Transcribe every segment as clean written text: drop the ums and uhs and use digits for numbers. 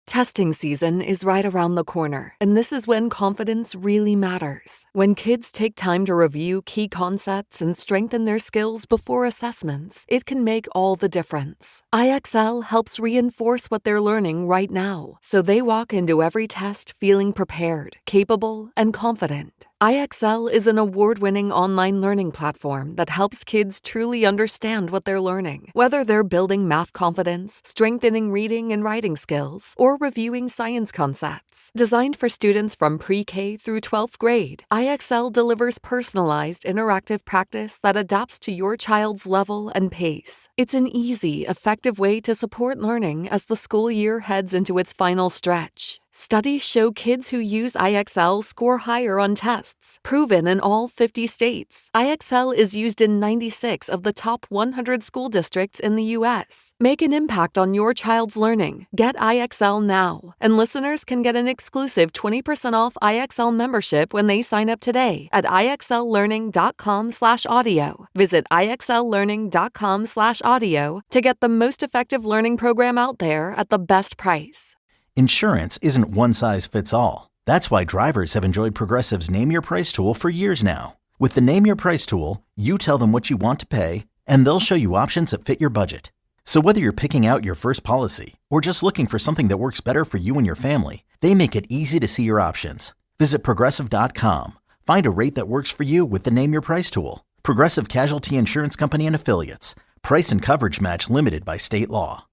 Testing season is right around the corner, and this is when confidence really matters. When kids take time to review key concepts and strengthen their skills before assessments, it can make all the difference. IXL helps reinforce what they're learning right now, so they walk into every test feeling prepared, capable, and confident. IXL is an award-winning online learning platform that helps kids truly understand what they're learning. Whether they're building math confidence, strengthening reading and writing skills, or reviewing science concepts. Designed for students from pre-K through 12th grade, IXL delivers personalized, interactive practice that adapts to your child's level and pace. It's an easy, effective way to support learning as the school year heads into its final stretch. Studies show kids who use IXL score higher on tests, proven in all 50 states. IXL is used in 96 of the top 100 school districts in the U.S. Make an impact on your child's learning. Get IXL now. And listeners can get an exclusive 20% off IXL membership when they sign up today at IXLlearning.com/audio. Visit IXLlearning.com/audio to get the most effective learning program out there at the best price. Insurance isn't one size fits all. That's why drivers have enjoyed Progressive's Name Your Price tool for years now. With the Name Your Price tool, you tell them what you want to pay, and they'll show you options that fit your budget. So whether you're picking out your first policy or just looking for something that works better for you and your family, they make it easy to see your options. Visit Progressive.com. Find a rate that works for you with the Name Your Price tool. Progressive Casualty Insurance Company and Affiliates. Price and coverage match limited by state law.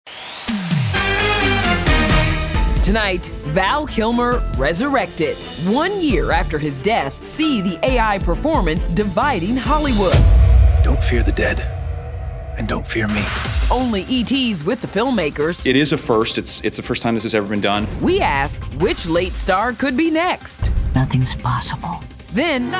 Tonight, Val Kilmer, Resurrected. 1 year after his death, see the AI performance dividing Hollywood. Don't fear the dead, and don't fear me. Only ET's with the filmmakers. It is a first. It's the first time this has ever been done. We ask which late star could be next. Nothing's possible. Then,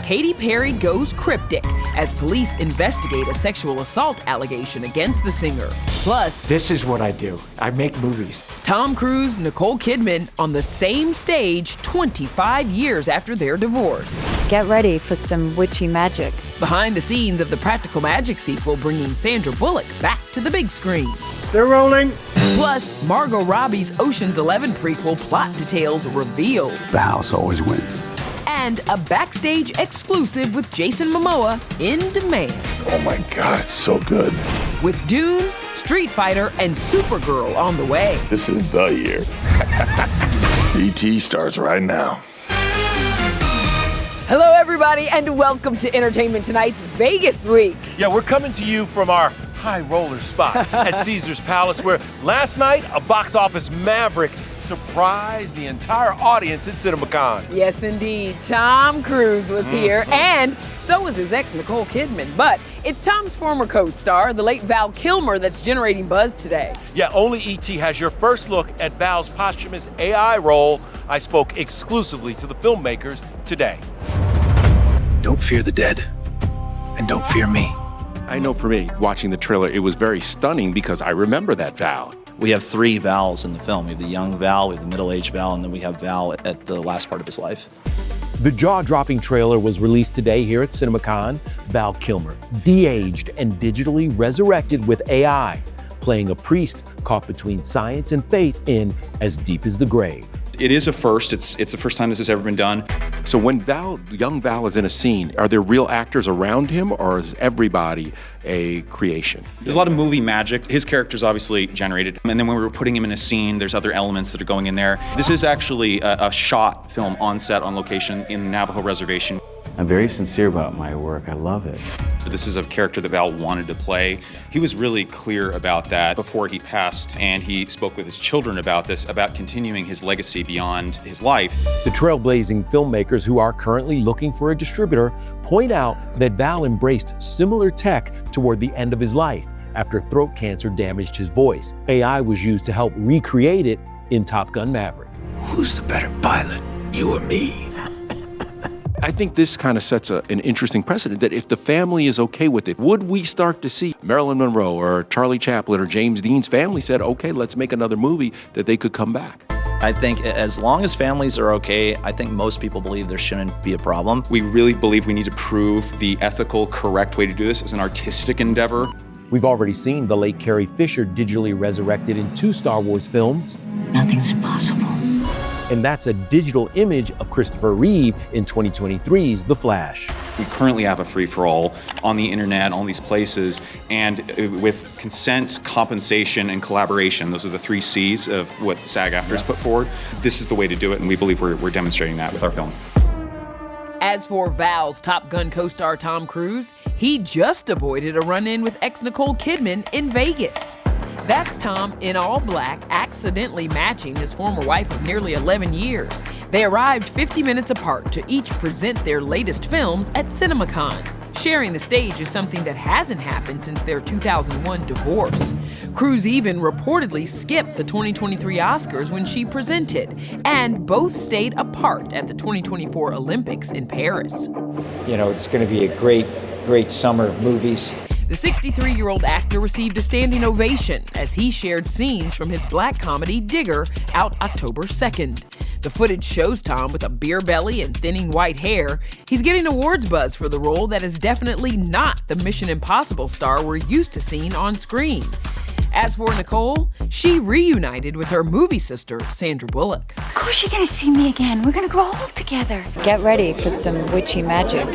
Katy Perry goes cryptic as police investigate a sexual assault allegation against the singer. Plus, this is what I do. I make movies. Tom Cruise, Nicole Kidman on the same stage 25 years after their divorce. Get ready for some witchy magic. Behind the scenes of the Practical Magic sequel bringing Sandra Bullock back to the big screen. They're rolling. Plus, Margot Robbie's Ocean's 11 prequel plot details revealed. The house always wins. And a backstage exclusive with Jason Momoa in demand. Oh my God, it's so good. With Dune, Street Fighter, and Supergirl on the way. This is the year. ET starts right now. Hello, everybody, and welcome to Entertainment Tonight's Vegas Week. Yeah, we're coming to you from our high roller spot at Caesar's Palace, where last night a box office maverick surprised the entire audience at CinemaCon. Yes, indeed. Tom Cruise was here, and so was his ex, Nicole Kidman. But it's Tom's former co-star, the late Val Kilmer, that's generating buzz today. Yeah, only E.T. has your first look at Val's posthumous AI role. I spoke exclusively to the filmmakers today. Don't fear the dead, and don't fear me. I know for me, watching the trailer, it was very stunning because I remember that Val. We have three Vals in the film. We have the young Val, we have the middle-aged Val, and then we have Val at the last part of his life. The jaw-dropping trailer was released today here at CinemaCon. Val Kilmer, de-aged and digitally resurrected with AI, playing a priest caught between science and fate in As Deep as the Grave. It is a first. It's the first time this has ever been done. So when young Val is in a scene, are there real actors around him, or is everybody a creation? There's a lot of movie magic. His character's obviously generated, and then when we were putting him in a scene, there's other elements that are going in there. This is actually a shot film on set, on location in Navajo Reservation. I'm very sincere about my work. I love it. This is a character that Val wanted to play. He was really clear about that before he passed, and he spoke with his children about this, about continuing his legacy beyond his life. The trailblazing filmmakers who are currently looking for a distributor point out that Val embraced similar tech toward the end of his life after throat cancer damaged his voice. AI was used to help recreate it in Top Gun Maverick. Who's the better pilot, you or me? I think this kind of sets an interesting precedent that if the family is okay with it, would we start to see Marilyn Monroe or Charlie Chaplin or James Dean's family said, okay, let's make another movie, that they could come back? I think as long as families are okay, I think most people believe there shouldn't be a problem. We really believe we need to prove the ethical, correct way to do this as an artistic endeavor. We've already seen the late Carrie Fisher digitally resurrected in 2 Star Wars films. Nothing's impossible. And that's a digital image of Christopher Reeve in 2023's The Flash. We currently have a free-for-all on the internet, all these places, and with consent, compensation, and collaboration, those are the 3 C's of what SAG-AFTRA has put forward. This is the way to do it, and we believe we're demonstrating that with our film. As for Val's Top Gun co-star Tom Cruise, he just avoided a run-in with ex-Nicole Kidman in Vegas. That's Tom in all black, accidentally matching his former wife of nearly 11 years. They arrived 50 minutes apart to each present their latest films at CinemaCon. Sharing the stage is something that hasn't happened since their 2001 divorce. Cruise even reportedly skipped the 2023 Oscars when she presented, and both stayed apart at the 2024 Olympics in Paris. You know, it's going to be a great summer of movies. The 63-year-old actor received a standing ovation as he shared scenes from his black comedy Digger, out October 2nd. The footage shows Tom with a beer belly and thinning white hair. He's getting awards buzz for the role that is definitely not the Mission Impossible star we're used to seeing on screen. As for Nicole, she reunited with her movie sister, Sandra Bullock. Of course you're gonna see me again. We're gonna grow old together. Get ready for some witchy magic.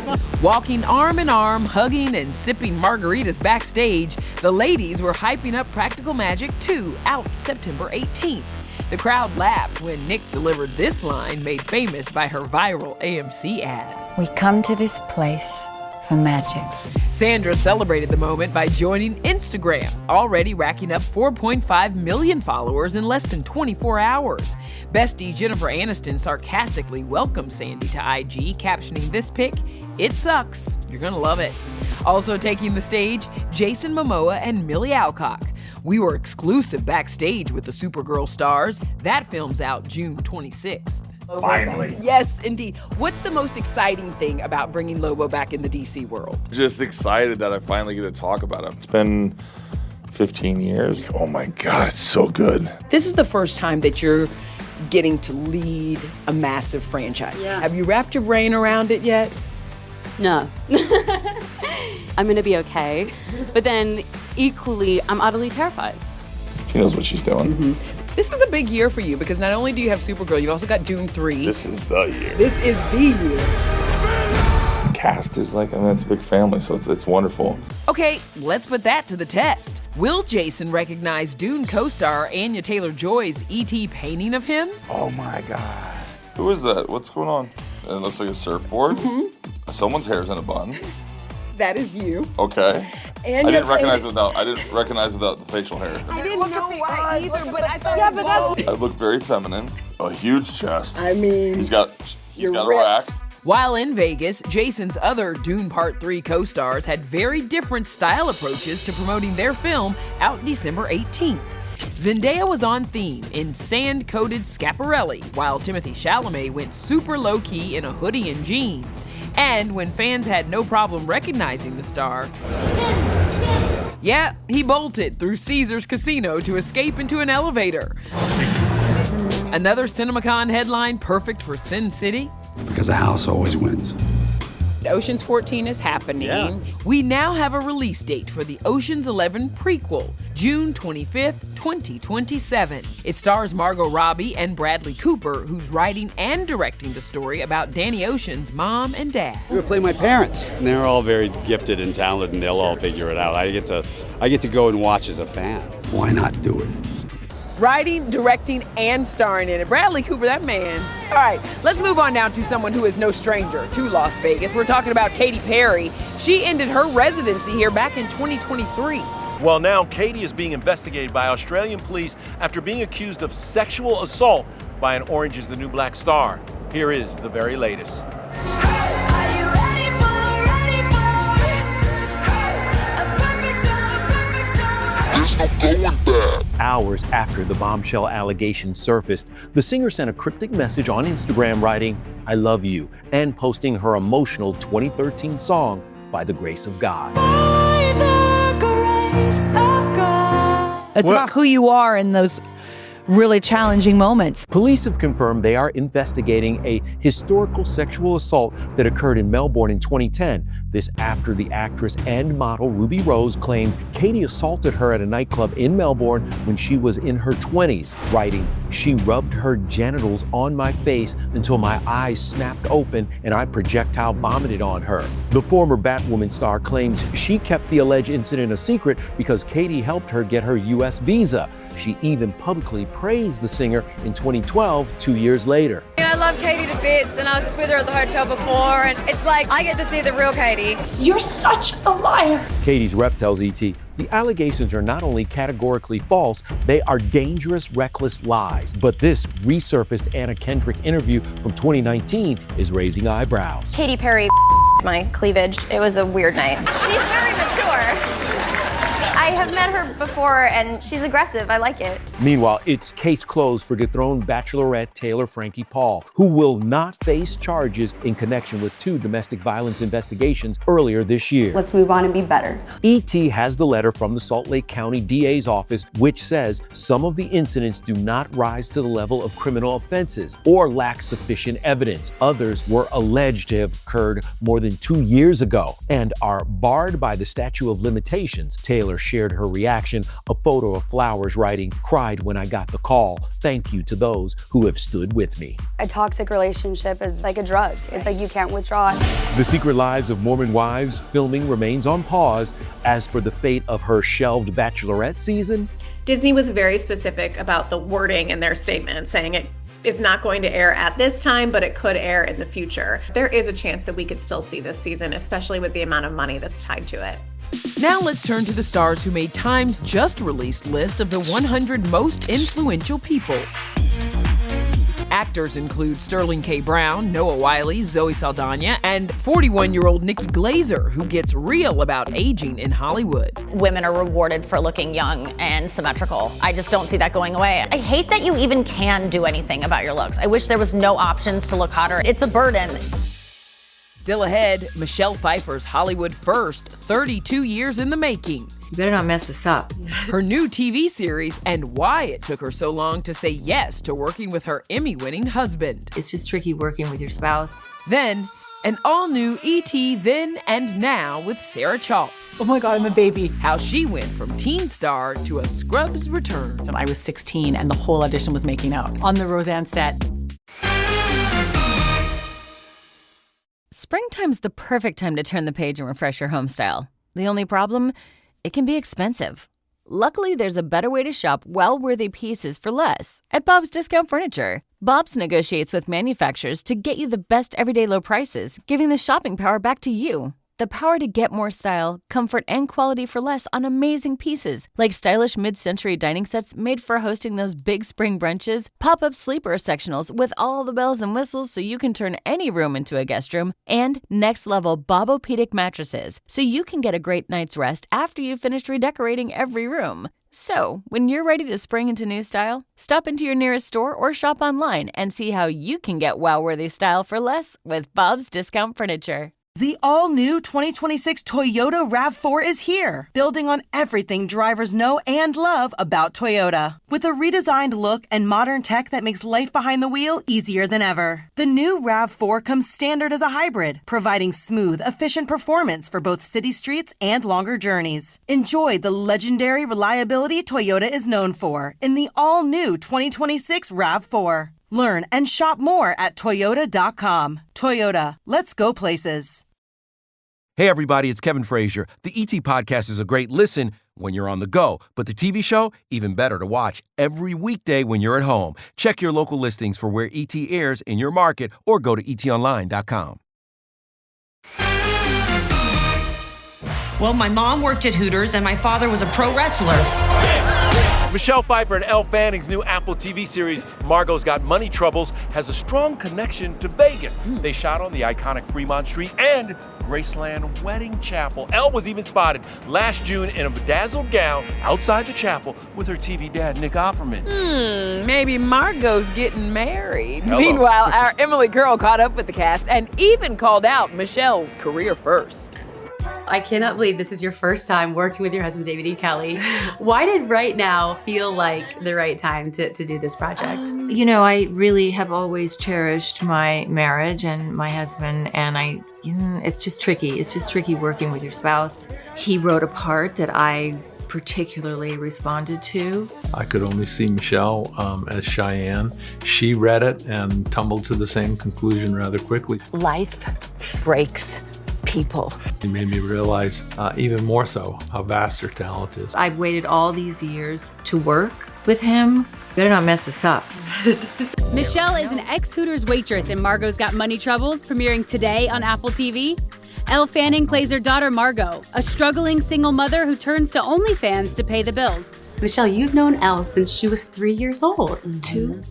Walking arm in arm, hugging and sipping margaritas backstage, the ladies were hyping up Practical Magic 2, out September 18th. The crowd laughed when Nick delivered this line made famous by her viral AMC ad. We come to this place for magic. Sandra celebrated the moment by joining Instagram, already racking up 4.5 million followers in less than 24 hours. Bestie Jennifer Aniston sarcastically welcomed Sandy to IG, captioning this pic, "It sucks, you're gonna love it." Also taking the stage, Jason Momoa and Millie Alcock. We were exclusive backstage with the Supergirl stars. That film's out June 26th. Finally. Yes, indeed. What's the most exciting thing about bringing Lobo back in the DC world? Just excited that I finally get to talk about him. It's been 15 years. Oh my God, it's so good. This is the first time that you're getting to lead a massive franchise. Yeah. Have you wrapped your brain around it yet? No. I'm gonna be okay. But then equally, I'm utterly terrified. She knows what she's doing. Mm-hmm. This is a big year for you because not only do you have Supergirl, you've also got Dune 3. This is the year. This is the year. Cast is like, I mean, it's a big family, so it's wonderful. Okay, let's put that to the test. Will Jason recognize Dune co-star Anya Taylor-Joy's E.T. painting of him? Oh my God. Who is that? What's going on? It looks like a surfboard. Mm-hmm. Someone's hair's in a bun. That is you. Okay. And I didn't recognize without the facial hair. I didn't know why either, but I thought I look very feminine. A huge chest. I mean, he's got a rack. While in Vegas, Jason's other Dune Part 3 co-stars had very different style approaches to promoting their film out December 18th. Zendaya was on theme in sand-coated Schiaparelli, while Timothée Chalamet went super low-key in a hoodie and jeans. And when fans had no problem recognizing the star, yeah, he bolted through Caesar's Casino to escape into an elevator. Another CinemaCon headline perfect for Sin City? Because the house always wins. Ocean's 14 is happening. Yeah. We now have a release date for the Ocean's 11 prequel, June 25th, 2027. It stars Margot Robbie and Bradley Cooper, who's writing and directing the story about Danny Ocean's mom and dad. I'm gonna play my parents. And they're all very gifted and talented, and they'll all figure it out. I get to go and watch as a fan. Why not do it? Writing, directing, and starring in it. Bradley Cooper, that man. All right, let's move on now to someone who is no stranger to Las Vegas. We're talking about Katy Perry. She ended her residency here back in 2023. Well, now Katy is being investigated by Australian police after being accused of sexual assault by an Orange is the New Black star. Here is the very latest. Hours after the bombshell allegation surfaced, the singer sent a cryptic message on Instagram writing, "I love you," and posting her emotional 2013 song, By the Grace of God. It's about who you are in those really challenging moments. Police have confirmed they are investigating a historical sexual assault that occurred in Melbourne in 2010. This after the actress and model Ruby Rose claimed Katy assaulted her at a nightclub in Melbourne when she was in her 20s, writing, "She rubbed her genitals on my face until my eyes snapped open and I projectile vomited on her." The former Batwoman star claims she kept the alleged incident a secret because Katy helped her get her U.S. visa. She even publicly praised the singer in 2012, 2 years later. I love Katy to bits, and I was just with her at the hotel before, and it's like I get to see the real Katy. You're such a liar. Katy's rep tells ET, the allegations are not only categorically false, they are dangerous, reckless lies. But this resurfaced Anna Kendrick interview from 2019 is raising eyebrows. Katy Perry my cleavage. It was a weird night. She's very mature. I have met her before, and she's aggressive. I like it. Meanwhile, it's case closed for dethroned Bachelorette Taylor Frankie Paul, who will not face charges in connection with 2 domestic violence investigations earlier this year. Let's move on and be better. ET has the letter from the Salt Lake County DA's office, which says some of the incidents do not rise to the level of criminal offenses or lack sufficient evidence. Others were alleged to have occurred more than 2 years ago and are barred by the statute of limitations. Taylor shared her reaction, a photo of flowers writing, "Cried when I got the call. Thank you to those who have stood with me." A toxic relationship is like a drug. It's like you can't withdraw. The Secret Lives of Mormon Wives filming remains on pause. As for the fate of her shelved Bachelorette season, Disney was very specific about the wording in their statement, saying it is not going to air at this time, but it could air in the future. There is a chance that we could still see this season, especially with the amount of money that's tied to it. Now let's turn to the stars who made Time's just released list of the 100 most influential people. Actors include Sterling K. Brown, Noah Wyle, Zoe Saldana, and 41-year-old Nikki Glazer, who gets real about aging in Hollywood. Women are rewarded for looking young and symmetrical. I just don't see that going away. I hate that you even can do anything about your looks. I wish there was no options to look hotter. It's a burden. Still ahead, Michelle Pfeiffer's Hollywood first, 32 years in the making. You better not mess this up. Her new TV series and why it took her so long to say yes to working with her Emmy-winning husband. It's just tricky working with your spouse. Then, an all-new E.T. Then and Now with Sarah Chalk. Oh my God, I'm a baby. How she went from teen star to a Scrubs return. I was 16 and the whole audition was making out on the Roseanne set. Springtime's the perfect time to turn the page and refresh your home style. The only problem? It can be expensive. Luckily, there's a better way to shop well-worthy pieces for less at Bob's Discount Furniture. Bob's negotiates with manufacturers to get you the best everyday low prices, giving the shopping power back to you. The power to get more style, comfort, and quality for less on amazing pieces, like stylish mid-century dining sets made for hosting those big spring brunches, pop-up sleeper sectionals with all the bells and whistles so you can turn any room into a guest room, and next-level Bobopedic mattresses so you can get a great night's rest after you've finished redecorating every room. So, when you're ready to spring into new style, stop into your nearest store or shop online and see how you can get wow-worthy style for less with Bob's Discount Furniture. The all-new 2026 Toyota RAV4 is here, building on everything drivers know and love about Toyota. With a redesigned look and modern tech that makes life behind the wheel easier than ever. The new RAV4 comes standard as a hybrid, providing smooth, efficient performance for both city streets and longer journeys. Enjoy the legendary reliability Toyota is known for in the all-new 2026 RAV4. Learn and shop more at Toyota.com. Toyota, let's go places. Hey everybody, it's Kevin Frazier. The ET Podcast is a great listen when you're on the go, but the TV show, even better to watch every weekday when you're at home. Check your local listings for where ET airs in your market or go to etonline.com. Well, my mom worked at Hooters and my father was a pro wrestler. Michelle Pfeiffer and Elle Fanning's new Apple TV series, Margot's Got Money Troubles, has a strong connection to Vegas. They shot on the iconic Fremont Street and Graceland Wedding Chapel. Elle was even spotted last June in a bedazzled gown outside the chapel with her TV dad, Nick Offerman. Maybe Margot's getting married. Hello. Meanwhile, our Emily Curl caught up with the cast and even called out Michelle's career first. I cannot believe this is your first time working with your husband, David E. Kelley. Why did right now feel like the right time to do this project? You know, I really have always cherished my marriage and my husband, and it's just tricky. It's just tricky working with your spouse. He wrote a part that I particularly responded to. I could only see Michelle as Cheyenne. She read it and tumbled to the same conclusion rather quickly. Life breaks people. It made me realize even more so how vast her talent is. I've waited all these years to work with him. Better not mess this up. Michelle is an ex-Hooters waitress in Margot's Got Money Troubles, premiering today on Apple TV. Elle Fanning plays her daughter Margot, a struggling single mother who turns to OnlyFans to pay the bills. Michelle, you've known Elle since she was 3 years old. Two,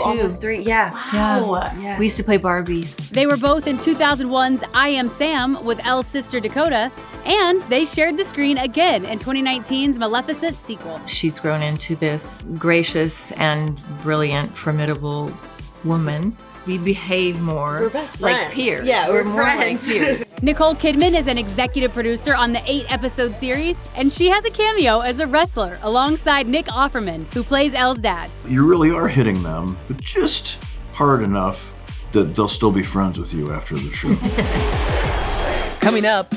almost 3. Yeah. Wow. Yes. We used to play Barbies. They were both in 2001's I Am Sam with Elle's sister Dakota, and they shared the screen again in 2019's Maleficent sequel. She's grown into this gracious and brilliant, formidable woman. We behave more We're best like friends. peers. Yeah, we're more friends. like peers. Nicole Kidman is an executive producer on the 8-episode series, and she has a cameo as a wrestler alongside Nick Offerman, who plays Elle's dad. You really are hitting them, but just hard enough that they'll still be friends with you after the show. Coming up,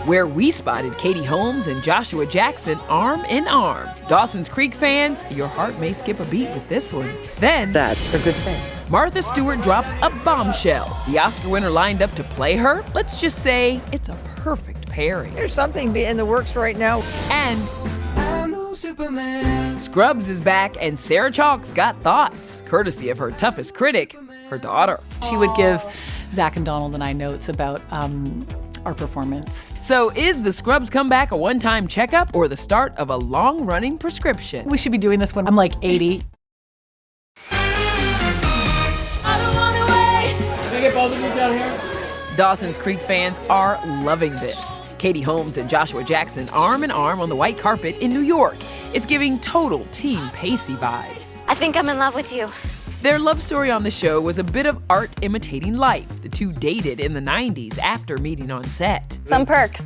where we spotted Katie Holmes and Joshua Jackson arm in arm. Dawson's Creek fans, your heart may skip a beat with this one. Then, That's a good thing. Martha Stewart drops a bombshell. The Oscar winner lined up to play her. Let's just say it's a perfect pairing. There's something in the works right now. And Scrubs is back, and Sarah Chalk's got thoughts, courtesy of her toughest critic, her daughter. She would give Zach and Donald and I notes about our performance. So is the Scrubs comeback a one-time checkup or the start of a long-running prescription? We should be doing this when I'm like 80. Can I get both of you down here? Dawson's Creek fans are loving this. Katie Holmes and Joshua Jackson arm in arm on the white carpet in New York. It's giving total Team Pacey vibes. I think I'm in love with you. Their love story on the show was a bit of art imitating life. The two dated in the 90s after meeting on set. Some perks.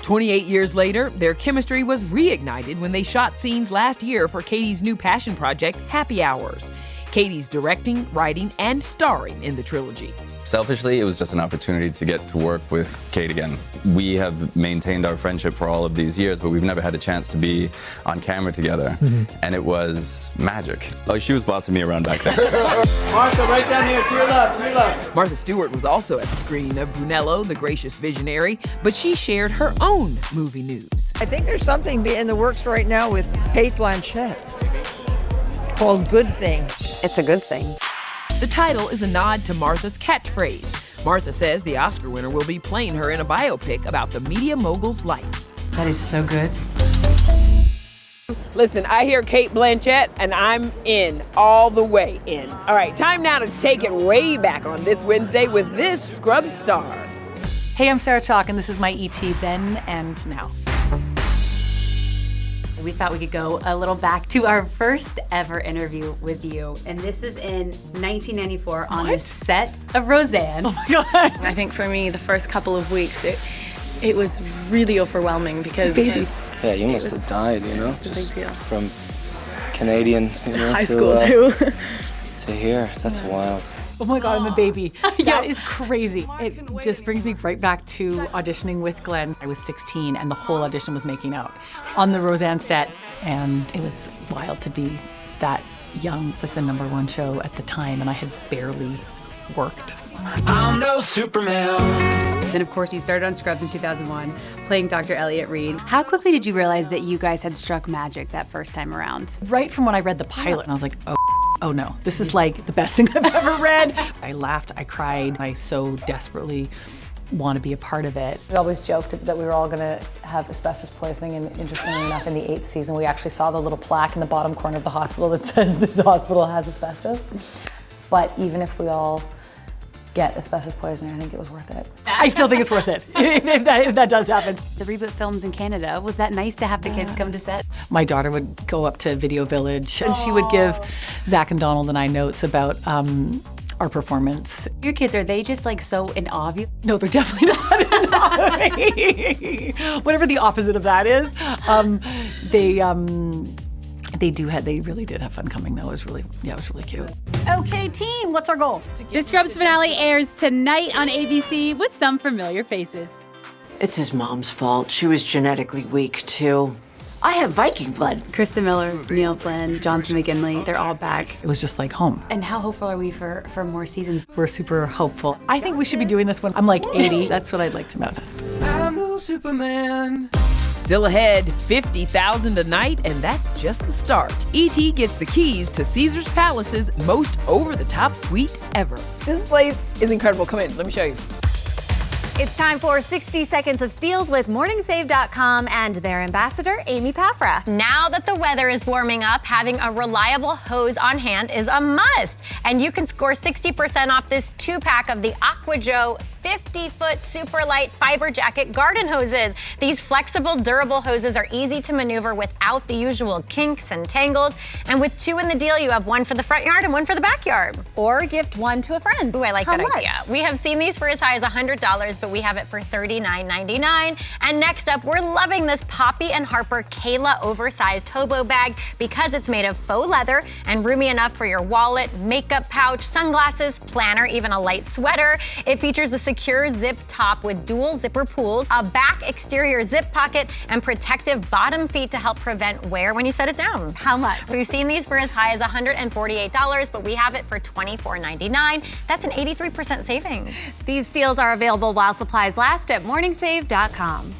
28 years later, their chemistry was reignited when they shot scenes last year for Katie's new passion project, Happy Hours. Katie's directing, writing, and starring in the trilogy. Selfishly, it was just an opportunity to get to work with Kate again. We have maintained our friendship for all of these years, but we've never had a chance to be on camera together. And it was magic. Oh, she was bossing me around back then. Martha, right down here, to your left, to your left. Martha Stewart was also at the screening of Brunello, the Gracious Visionary, but she shared her own movie news. I think there's something in the works right now with Cate Blanchett called Good Thing. It's a good thing. The title is a nod to Martha's catchphrase. Martha says the Oscar winner will be playing her in a biopic about the media mogul's life. That is so good. Listen, I hear Cate Blanchett, and I'm in, all the way in. All right, time now to take it way back on this Wednesday with this Scrubs star. Hey, I'm Sarah Chalk, and this is my ET then and now. We thought we could go a little back to our first ever interview with you. And this is in 1994 on the set of Roseanne. Oh my God. I think for me, the first couple of weeks, it was really overwhelming because yeah, you must have died, you know, just a big deal. From Canadian, you know, high school too. To here. That's wild. Oh my God, I'm a baby. That is crazy. It just brings me right back to auditioning with Glenn. I was 16 and the whole audition was making out on the Roseanne set. And it was wild to be that young. It's like the #1 show at the time and I had barely worked. I'm no Superman. Then, of course, you started on Scrubs in 2001, playing Dr. Elliot Reed. How quickly did you realize that you guys had struck magic that first time around? Right from when I read the pilot, and I was like, oh no, this is like the best thing I've ever read. I laughed, I cried, I so desperately want to be a part of it. We always joked that we were all going to have asbestos poisoning, and interestingly enough, in the 8th season, we actually saw the little plaque in the bottom corner of the hospital that says this hospital has asbestos. But even if we all get asbestos poisoning, I think it was worth it. I still think it's worth it, if that does happen. The reboot films in Canada, was that nice to have the kids come to set? My daughter would go up to Video Village and she would give Zach and Donald and I notes about our performance. Your kids, are they just like so in awe of you? No, they're definitely not in awe of me. Whatever the opposite of that is. They really did have fun coming though. It was really cute. Okay, team, what's our goal? The Scrubs finale airs tonight on ABC with some familiar faces. It's his mom's fault. She was genetically weak, too. I have Viking blood. Kristen Miller, Neil Flynn, Johnson McGinley, they're all back. It was just like home. And how hopeful are we for more seasons? We're super hopeful. I think we should be doing this when I'm like 80. That's what I'd like to manifest. I'm no Superman. Still ahead, $50,000 a night, and that's just the start. E.T. gets the keys to Caesar's Palace's most over-the-top suite ever. This place is incredible. Come in, let me show you. It's time for 60 Seconds of Steals with MorningSave.com and their ambassador, Amy Paffra. Now that the weather is warming up, having a reliable hose on hand is a must. And you can score 60% off this 2-pack of the AquaJoe 50-foot super light fiber jacket garden hoses. These flexible, durable hoses are easy to maneuver without the usual kinks and tangles. And with 2 in the deal, you have one for the front yard and one for the backyard. Or gift one to a friend. Ooh, I like How that much? idea. We have seen these for as high as $100, but we have it for $39.99. And next up, we're loving this Poppy and Harper Kayla oversized hobo bag because it's made of faux leather and roomy enough for your wallet, makeup pouch, sunglasses, planner, even a light sweater. It features a secure zip top with dual zipper pulls, a back exterior zip pocket, and protective bottom feet to help prevent wear when you set it down. How much? We've seen these for as high as $148, but we have it for $24.99. That's an 83% savings. These deals are available while supplies last at MorningSave.com.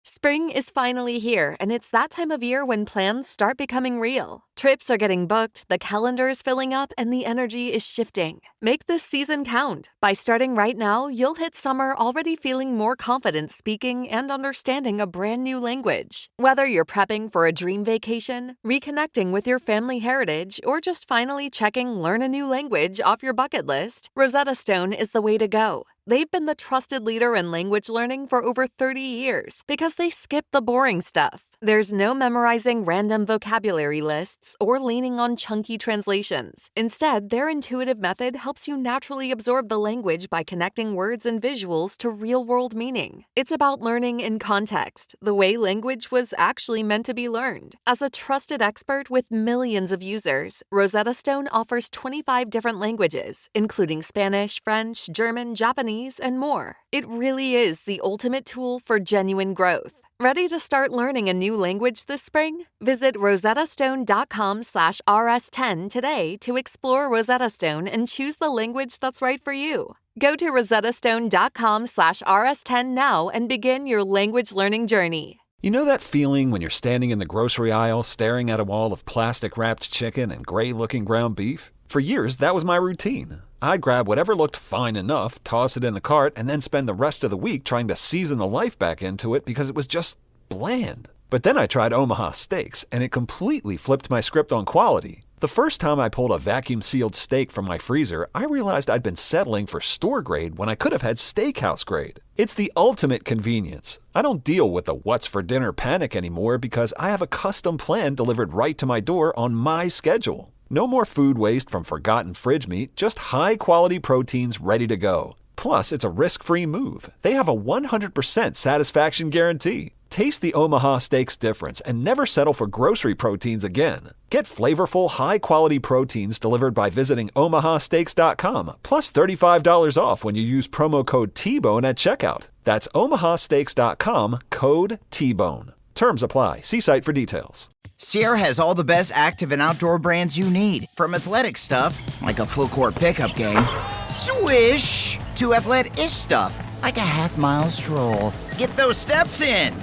Spring is finally here, and it's that time of year when plans start becoming real. Trips are getting booked, the calendar is filling up, and the energy is shifting. Make this season count. By starting right now, you'll hit summer already feeling more confident speaking and understanding a brand new language. Whether you're prepping for a dream vacation, reconnecting with your family heritage, or just finally checking learn a new language off your bucket list, Rosetta Stone is the way to go. They've been the trusted leader in language learning for over 30 years because they skip the boring stuff. There's no memorizing random vocabulary lists or leaning on chunky translations. Instead, their intuitive method helps you naturally absorb the language by connecting words and visuals to real-world meaning. It's about learning in context, the way language was actually meant to be learned. As a trusted expert with millions of users, Rosetta Stone offers 25 different languages, including Spanish, French, German, Japanese, and more. It really is the ultimate tool for genuine growth. Ready to start learning a new language this spring? Visit rosettastone.com/rs10 today to explore Rosetta Stone and choose the language that's right for you. Go to rosettastone.com/rs10 now and begin your language learning journey. You know that feeling when you're standing in the grocery aisle staring at a wall of plastic-wrapped chicken and gray-looking ground beef? For years, that was my routine. I'd grab whatever looked fine enough, toss it in the cart, and then spend the rest of the week trying to season the life back into it because it was just bland. But then I tried Omaha Steaks, and it completely flipped my script on quality. The first time I pulled a vacuum-sealed steak from my freezer, I realized I'd been settling for store grade when I could have had steakhouse grade. It's the ultimate convenience. I don't deal with the what's for dinner panic anymore because I have a custom plan delivered right to my door on my schedule. No more food waste from forgotten fridge meat, just high-quality proteins ready to go. Plus, it's a risk-free move. They have a 100% satisfaction guarantee. Taste the Omaha Steaks difference and never settle for grocery proteins again. Get flavorful, high-quality proteins delivered by visiting omahasteaks.com, plus $35 off when you use promo code T-Bone at checkout. That's omahasteaks.com, code T-Bone. Terms apply. See site for details. Sierra has all the best active and outdoor brands you need. From athletic stuff, like a full-court pickup game, swish, to athlete-ish stuff, like a half-mile stroll. Get those steps in.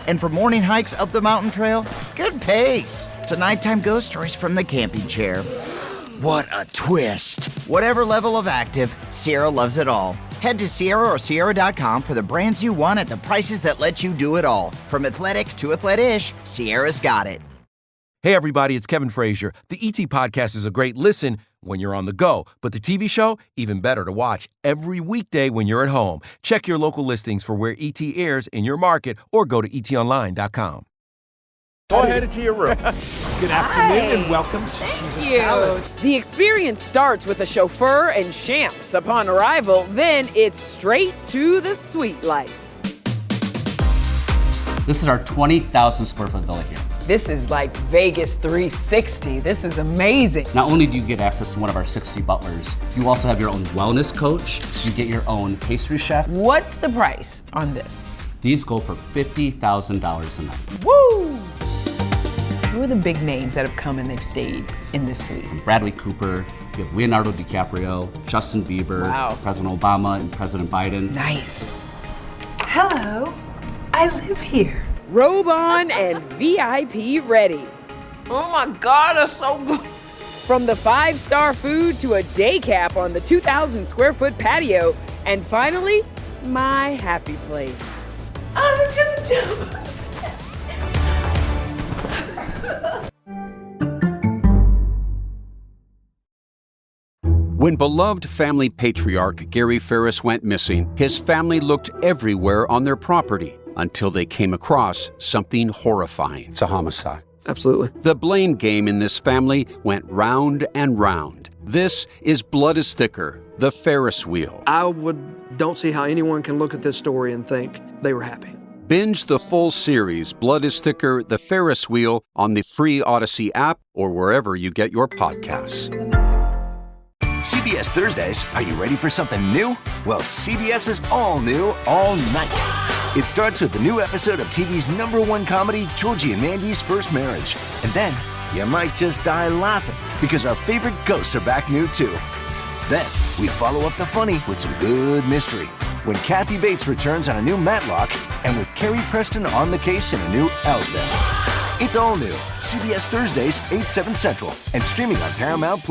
And for morning hikes up the mountain trail, good pace. To nighttime ghost stories from the camping chair. What a twist. Whatever level of active, Sierra loves it all. Head to Sierra or Sierra.com for the brands you want at the prices that let you do it all. From athletic to athlete-ish, Sierra's got it. Hey everybody, it's Kevin Frazier. The ET Podcast is a great listen when you're on the go, but the TV show, even better to watch every weekday when you're at home. Check your local listings for where ET airs in your market or go to etonline.com. Go ahead into your room. Good afternoon and welcome to Caesar's Palace. The experience starts with a chauffeur and champs upon arrival, then it's straight to the suite life. This is our 20,000 square foot villa here. This is like Vegas 360. This is amazing. Not only do you get access to one of our 60 butlers, you also have your own wellness coach, you get your own pastry chef. What's the price on this? These go for $50,000 a night. Woo! Who are the big names that have come and they've stayed in this suite? Bradley Cooper, you have Leonardo DiCaprio, Justin Bieber, Wow. President Obama, and President Biden. Nice. Hello, I live here. Robe on and VIP ready. Oh my God, that's so good. From the 5-star food to a day cap on the 2,000 square foot patio. And finally, my happy place. I was gonna jump. When beloved family patriarch Gary Ferris went missing, his family looked everywhere on their property until they came across something horrifying. It's a homicide. Absolutely. The blame game in this family went round and round. This is Blood is Thicker, the Ferris wheel. Don't see how anyone can look at this story and think they were happy. Binge the full series, Blood is Thicker, the Ferris wheel, on the free Odyssey app or wherever you get your podcasts. CBS Thursdays, are you ready for something new? Well, CBS is all new, all night. It starts with the new episode of TV's #1 comedy, Georgie and Mandy's First Marriage. And then, you might just die laughing, because our favorite ghosts are back new too. Then, we follow up the funny with some good mystery, when Kathy Bates returns on a new Matlock, and with Carrie Preston on the case in a new Elsbeth. It's all new, CBS Thursdays, 8/7 Central, and streaming on Paramount+.